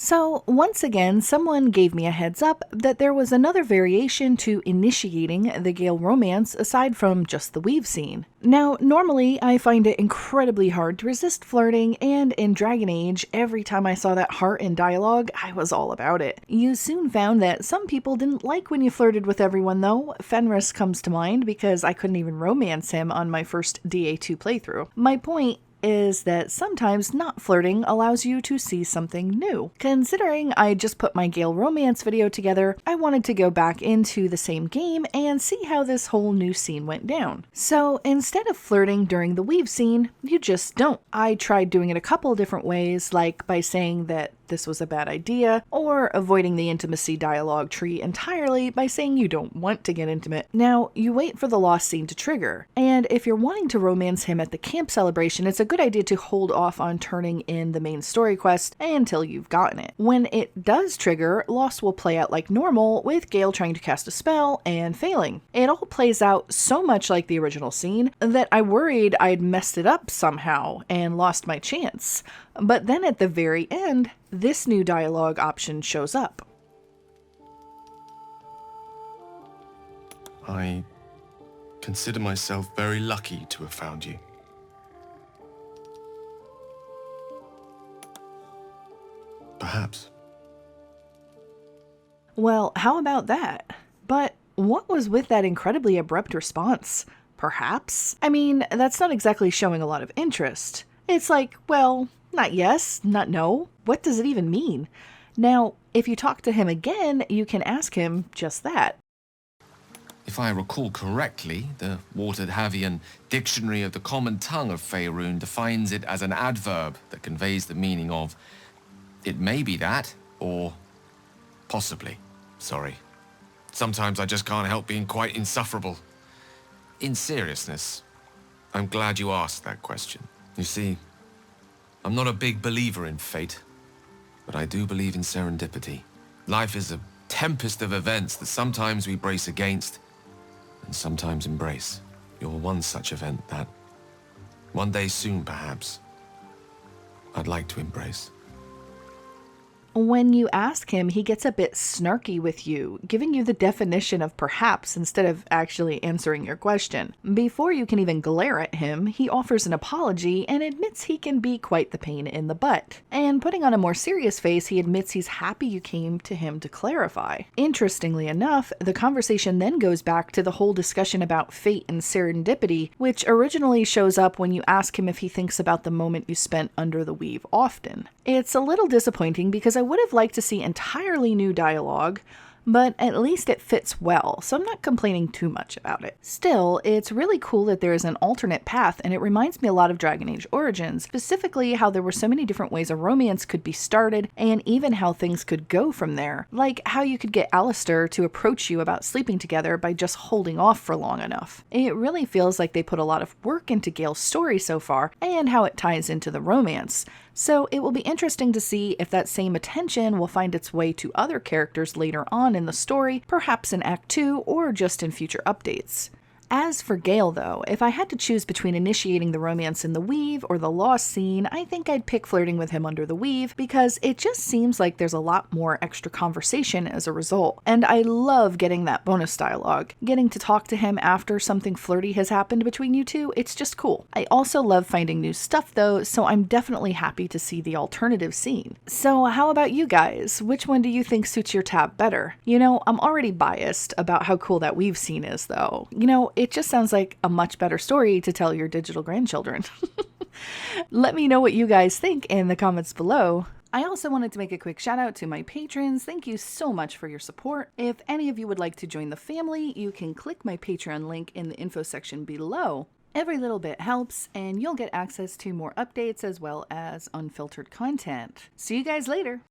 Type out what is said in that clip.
So, once again, someone gave me a heads up that there was another variation to initiating the Gale romance aside from just the weave scene. Now, normally I find it incredibly hard to resist flirting, and in Dragon Age, every time I saw that heart in dialogue, I was all about it. You soon found that some people didn't like when you flirted with everyone though. Fenris comes to mind because I couldn't even romance him on my first DA2 playthrough. My point is that sometimes not flirting allows you to see something new. Considering I just put my Gale romance video together, I wanted to go back into the same game and see how this whole new scene went down. So instead of flirting during the weave scene, you just don't. I tried doing it a couple different ways, like by saying that this was a bad idea, or avoiding the intimacy dialogue tree entirely by saying you don't want to get intimate. Now, you wait for the lost scene to trigger, and if you're wanting to romance him at the camp celebration, it's a good idea to hold off on turning in the main story quest until you've gotten it. When it does trigger, Lost will play out like normal, with Gale trying to cast a spell and failing. It all plays out so much like the original scene that I worried I'd messed it up somehow and lost my chance. But then at the very end, this new dialogue option shows up. I consider myself very lucky to have found you. Perhaps. Well, how about that? But what was with that incredibly abrupt response? Perhaps? I mean, that's not exactly showing a lot of interest. It's like, well, not yes, not no. What does it even mean? Now, if you talk to him again, you can ask him just that. If I recall correctly, the Watered Havian Dictionary of the Common Tongue of Faerun defines it as an adverb that conveys the meaning of it may be that, or possibly. Sorry. Sometimes I just can't help being quite insufferable. In seriousness, I'm glad you asked that question. You see, I'm not a big believer in fate, but I do believe in serendipity. Life is a tempest of events that sometimes we brace against and sometimes embrace. You're one such event that, one day soon perhaps, I'd like to embrace. When you ask him, he gets a bit snarky with you, giving you the definition of perhaps instead of actually answering your question. Before you can even glare at him, he offers an apology and admits he can be quite the pain in the butt. And putting on a more serious face, he admits he's happy you came to him to clarify. Interestingly enough, the conversation then goes back to the whole discussion about fate and serendipity, which originally shows up when you ask him if he thinks about the moment you spent under the weave often. It's a little disappointing because I would have liked to see entirely new dialogue, but at least it fits well, so I'm not complaining too much about it. Still, it's really cool that there is an alternate path, and it reminds me a lot of Dragon Age Origins, specifically how there were so many different ways a romance could be started, and even how things could go from there. Like how you could get Alistair to approach you about sleeping together by just holding off for long enough. It really feels like they put a lot of work into Gale's story so far, and how it ties into the romance. So it will be interesting to see if that same attention will find its way to other characters later on in the story, perhaps in Act 2 or just in future updates. As for Gale though, if I had to choose between initiating the romance in the weave or the lost scene, I think I'd pick flirting with him under the weave because it just seems like there's a lot more extra conversation as a result. And I love getting that bonus dialogue. Getting to talk to him after something flirty has happened between you two, it's just cool. I also love finding new stuff though, so I'm definitely happy to see the alternative scene. So how about you guys? Which one do you think suits your tab better? You know, I'm already biased about how cool that weave scene is though. You know, it just sounds like a much better story to tell your digital grandchildren. Let me know what you guys think in the comments below. I also wanted to make a quick shout out to my patrons. Thank you so much for your support. If any of you would like to join the family, you can click my Patreon link in the info section below. Every little bit helps, and you'll get access to more updates as well as unfiltered content. See you guys later!